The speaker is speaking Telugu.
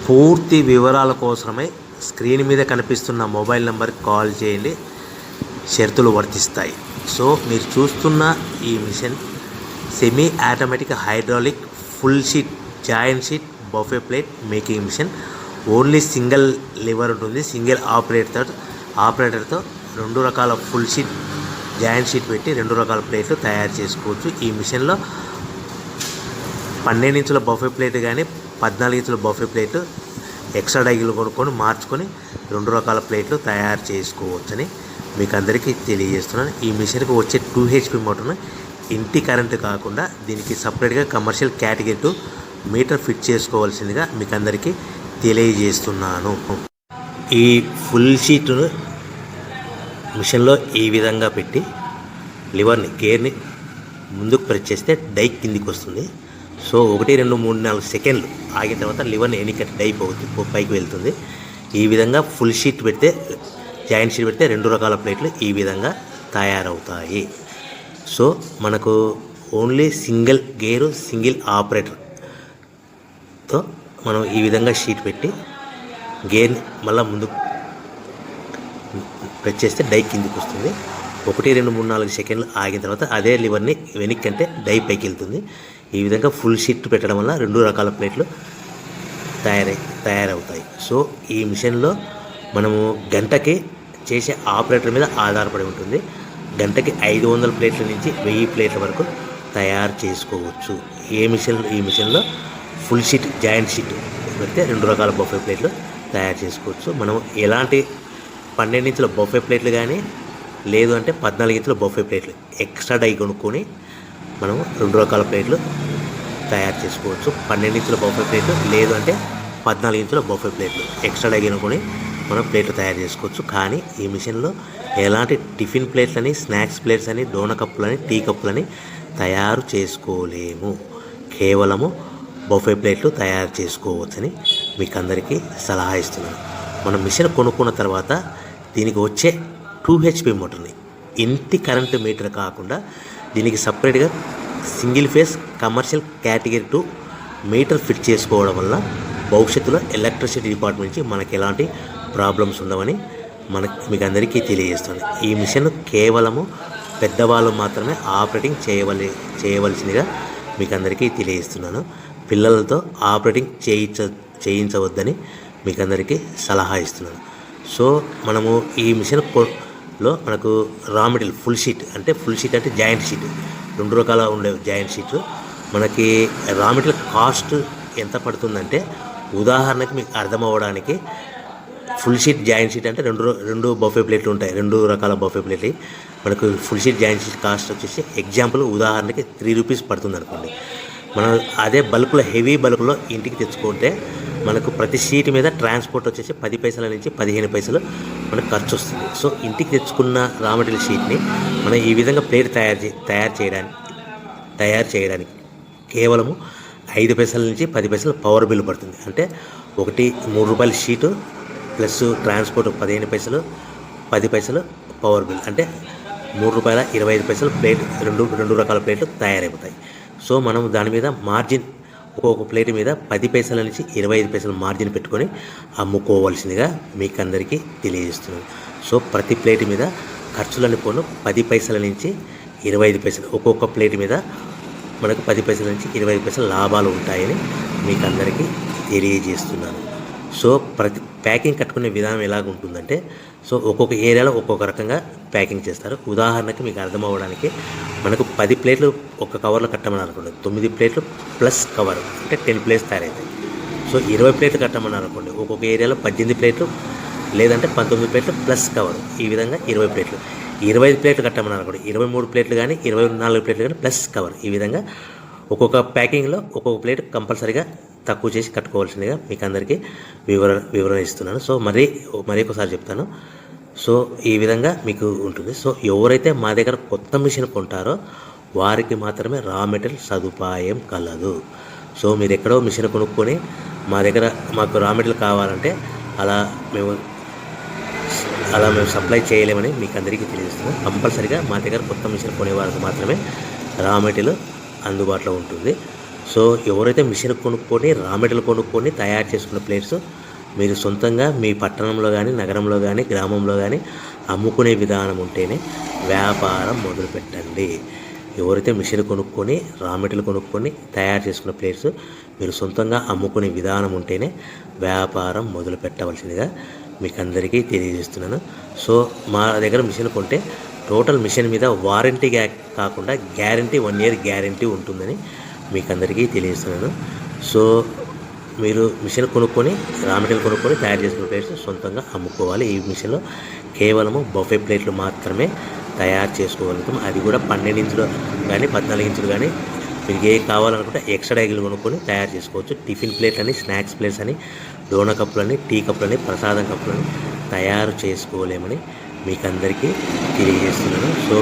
పూర్తి వివరాల కోసమై స్క్రీన్ మీద కనిపిస్తున్న మొబైల్ నెంబర్కి కాల్ చేయండి. షరతులు వర్తిస్తాయి. సో మీరు చూస్తున్న ఈ machine semi automatic hydraulic full sheet joint sheet buffet plate making machine. Only single lever ఉంటుంది. సింగిల్ ఆపరేటర్తో 2 రకాల ఫుల్ షీట్ జాయింట్ షీట్ పెట్టి 2 రకాల ప్లేట్లు తయారు చేసుకోవచ్చు. ఈ మిషన్లో 12 ఇంచుల బఫే ప్లేట్ కానీ 14 ఇంచుల బఫే ప్లేట్ ఎక్స్ట్రా డైలు కొనుక్కొని మార్చుకొని 2 రకాల ప్లేట్లు తయారు చేసుకోవచ్చని మీకు అందరికీ తెలియజేస్తున్నాను. ఈ మిషన్కి వచ్చే 2 HP మోటార్ను ఇంటి కరెంటు కాకుండా దీనికి సపరేట్గా కమర్షియల్ కేటగిరీ 2 మీటర్ ఫిట్ చేసుకోవాల్సిందిగా మీకు అందరికీ తెలియజేస్తున్నాను. ఈ ఫుల్ షీట్ను మిషన్లో ఈ విధంగా పెట్టి లివర్ని గేర్ని ముందుకు ప్రెస్ చేస్తే డై కిందికి వస్తుంది. సో 1 2 3 4 సెకండ్లు ఆగిన తర్వాత లివర్ని ఎన్నికట్టి డై పైకి వెళ్తుంది. ఈ విధంగా ఫుల్ షీట్ పెడితే జాయింట్ షీట్ పెడితే 2 రకాల ప్లేట్లు ఈ విధంగా తయారవుతాయి. సో మనకు ఓన్లీ సింగిల్ గేరు సింగిల్ ఆపరేటర్తో మనం ఈ విధంగా షీట్ పెట్టి గేర్ని మళ్ళీ ముందుకు ప్రెస్ చేస్తే డై కిందికి వస్తుంది. 1 2 3 4 సెకండ్లు ఆగిన తర్వాత అదే లివర్ని వెనక్కి అంటే డై పైకి వెళ్తుంది. ఈ విధంగా ఫుల్ షీట్ పెట్టడం వల్ల 2 రకాల ప్లేట్లు తయారవుతాయి. సో ఈ మిషన్లో మనము గంటకి చేసే ఆపరేటర్ మీద ఆధారపడి ఉంటుంది. గంటకి 500 ప్లేట్ల నుంచి 1000 ప్లేట్ల వరకు తయారు చేసుకోవచ్చు. ఈ మిషన్లో ఫుల్ షీట్ జాయింట్ షీట్ పెడితే 2 రకాల బఫే ప్లేట్లు తయారు చేసుకోవచ్చు. మనం ఎలాంటి 12 ఇంచుల బఫే ప్లేట్లు కానీ లేదు అంటే 14 ఇంచుల బఫే ప్లేట్లు ఎక్స్ట్రా డై కొనుక్కొని మనం 2 రకాల ప్లేట్లు తయారు చేసుకోవచ్చు. 12 ఇంచుల బఫే ప్లేట్లు లేదు అంటే 14 ఇంచుల బఫే ప్లేట్లు ఎక్స్ట్రా డై కొనుక్కొని మనం ప్లేట్లు తయారు చేసుకోవచ్చు. కానీ ఈ మిషన్లో ఎలాంటి టిఫిన్ ప్లేట్లని స్నాక్స్ ప్లేట్స్ అని డోనా కప్పులని టీ కప్పులని తయారు చేసుకోలేము. కేవలము బఫే ప్లేట్లు తయారు చేసుకోవచ్చని మీకు అందరికీ సలహా ఇస్తున్నాను. మనం మిషన్ కొనుక్కున్న తర్వాత దీనికి వచ్చే 2 HP మోటార్ని ఇంటి కరెంటు మీటర్ కాకుండా దీనికి సపరేట్గా single phase commercial category 2 metre fit చేసుకోవడం వల్ల భవిష్యత్తులో ఎలక్ట్రిసిటీ డిపార్ట్మెంట్ నుంచి మనకి ఎలాంటి ప్రాబ్లమ్స్ ఉండవని మీకు అందరికీ తెలియజేస్తుంది. ఈ మిషన్ కేవలము పెద్దవాళ్ళు మాత్రమే ఆపరేటింగ్ చేయవలసిందిగా మీకు అందరికీ తెలియజేస్తున్నాను. పిల్లలతో ఆపరేటింగ్ చేయించవద్దని మీకు అందరికీ సలహా ఇస్తున్నాను. సో మనము ఈ మిషన్లో మనకు రా మెటీరియల్ ఫుల్ షీట్ అంటే జాయింట్ షీట్ 2 రకాల ఉండే జాయింట్ షీట్లు మనకి రా మెటీరియల్ కాస్ట్ ఎంత పడుతుందంటే ఉదాహరణకి మీకు అర్థం అవ్వడానికి ఫుల్ షీట్ జాయింట్ షీట్ అంటే 2 బఫే ప్లేట్లు ఉంటాయి. 2 రకాల బఫే ప్లేట్లు మనకు full sheet joint sheet cost వచ్చేసి ఎగ్జాంపుల్ ఉదాహరణకి 3 రూపీస్ పడుతుంది అనుకోండి. మనం అదే బల్క్లో హెవీ బల్క్లో ఇంటికి తెచ్చుకుంటే మనకు ప్రతి షీట్ మీద ట్రాన్స్పోర్ట్ వచ్చేసి 10 పైసల నుంచి 15 పైసలు మనకు ఖర్చు వస్తుంది. సో ఇంటికి తెచ్చుకున్న రా మెటీరియల్ షీట్ని మనం ఈ విధంగా ప్లేట్ తయారు చేయడానికి కేవలము 5 పైసల నుంచి 10 పైసలు పవర్ బిల్ పడుతుంది. అంటే 3 రూపాయల షీటు ప్లస్ ట్రాన్స్పోర్ట్ 15 పైసలు 10 పైసలు పవర్ బిల్ అంటే 3 రూపాయల 25 పైసలు ప్లేట్ 2 రకాల ప్లేట్లు తయారైపోతాయి. సో మనం దాని మీద మార్జిన్ ఒక్కొక్క ప్లేట్ మీద 10 పైసల నుంచి 25 పైసలు మార్జిన్ పెట్టుకొని అమ్ముకోవాల్సిందిగా మీకు అందరికీ తెలియజేస్తున్నాను. సో ప్రతి ప్లేట్ మీద ఖర్చులని పోను 10 పైసల నుంచి 25 పైసలు ఒక్కొక్క ప్లేట్ మీద మనకు 10 పైసల నుంచి 25 పైసలు లాభాలు ఉంటాయని మీకు అందరికీ తెలియజేస్తున్నాను. సో ప్రతి ప్యాకింగ్ కట్టుకునే విధానం ఎలాగ ఉంటుందంటే సో ఒక్కొక్క ఏరియాలో ఒక్కొక్క రకంగా ప్యాకింగ్ చేస్తారు. ఉదాహరణకి మీకు అర్థం అవ్వడానికి మనకు 10 ప్లేట్లు ఒక కవర్లో కట్టమని అనుకోండి, 9 ప్లేట్లు ప్లస్ కవర్ అంటే 10 ప్లేట్స్ తయారవుతాయి. సో 20 ప్లేట్లు కట్టమని అనుకోండి, ఒక్కొక్క ఏరియాలో 18 ప్లేట్లు లేదంటే 19 ప్లేట్లు ప్లస్ కవర్ ఈ విధంగా 20 ప్లేట్లు. 25 ప్లేట్లు కట్టమని అనుకోండి, 23 ప్లేట్లు కానీ 24 ప్లేట్లు కానీ ప్లస్ కవర్ ఈ విధంగా ఒక్కొక్క ప్యాకింగ్లో ఒక్కొక్క ప్లేట్ కంపల్సరీగా తక్కువ చేసి కట్టుకోవాల్సిందిగా మీకు అందరికీ వివరణ ఇస్తున్నాను. సో మరీ ఒకసారి చెప్తాను. సో ఈ విధంగా మీకు ఉంటుంది. సో ఎవరైతే మా దగ్గర కొత్త మిషన్ కొంటారో వారికి మాత్రమే రా మెటీరియల్ సదుపాయం కలదు. సో మీరు ఎక్కడో మిషన్ కొనుక్కొని మాకు రా మెటీరియల్ కావాలంటే అలా మేము సప్లై చేయలేమని మీకు అందరికీ తెలియజేస్తున్నాం. కంపల్సరీగా మా దగ్గర కొత్త మిషన్ కొనే వారికి మాత్రమే రా మెటీరియల్ అందుబాటులో ఉంటుంది. సో ఎవరైతే మిషన్ కొనుక్కొని రా మెటీరియల్ కొనుక్కొని తయారు చేసుకున్న ప్లేట్స్ మీరు సొంతంగా మీ పట్టణంలో కానీ నగరంలో కానీ గ్రామంలో కానీ అమ్ముకునే విధానం ఉంటేనే వ్యాపారం మొదలుపెట్టండి. ఎవరైతే మిషన్ కొనుక్కొని రా మెటీరియల్ కొనుక్కొని తయారు చేసుకున్న ప్లేట్స్ మీరు సొంతంగా అమ్ముకునే విధానం ఉంటేనే వ్యాపారం మొదలు పెట్టవలసిందిగా మీకు అందరికీ తెలియజేస్తున్నాను. సో మా దగ్గర మిషన్ కొంటే టోటల్ మిషన్ మీద వారంటీ కాకుండా గ్యారంటీ 1 year గ్యారంటీ ఉంటుందని మీకు అందరికీ తెలియజేస్తున్నాను. సో మీరు మిషన్ కొనుక్కొని రా మెటీరియల్ కొనుక్కొని తయారు చేసుకున్న ప్లేట్స్ సొంతంగా అమ్ముకోవాలి. ఈ మిషన్లో కేవలము బఫే ప్లేట్లు మాత్రమే తయారు చేసుకోగలుగుతాం. అది కూడా 12 ఇంచులు కానీ 14 ఇంచులు కానీ మీకు ఏ కావాలనుకుంటే ఎక్స్ట్రా ఎగ్గులు కొనుక్కొని తయారు చేసుకోవచ్చు. టిఫిన్ ప్లేట్ అని, స్నాక్స్ ప్లేట్స్ అని, డోనా కప్పులని, టీ కప్పులని, ప్రసాదం కప్పులని తయారు చేసుకోలేమని మీకు అందరికీ తెలియజేస్తున్నాను. సో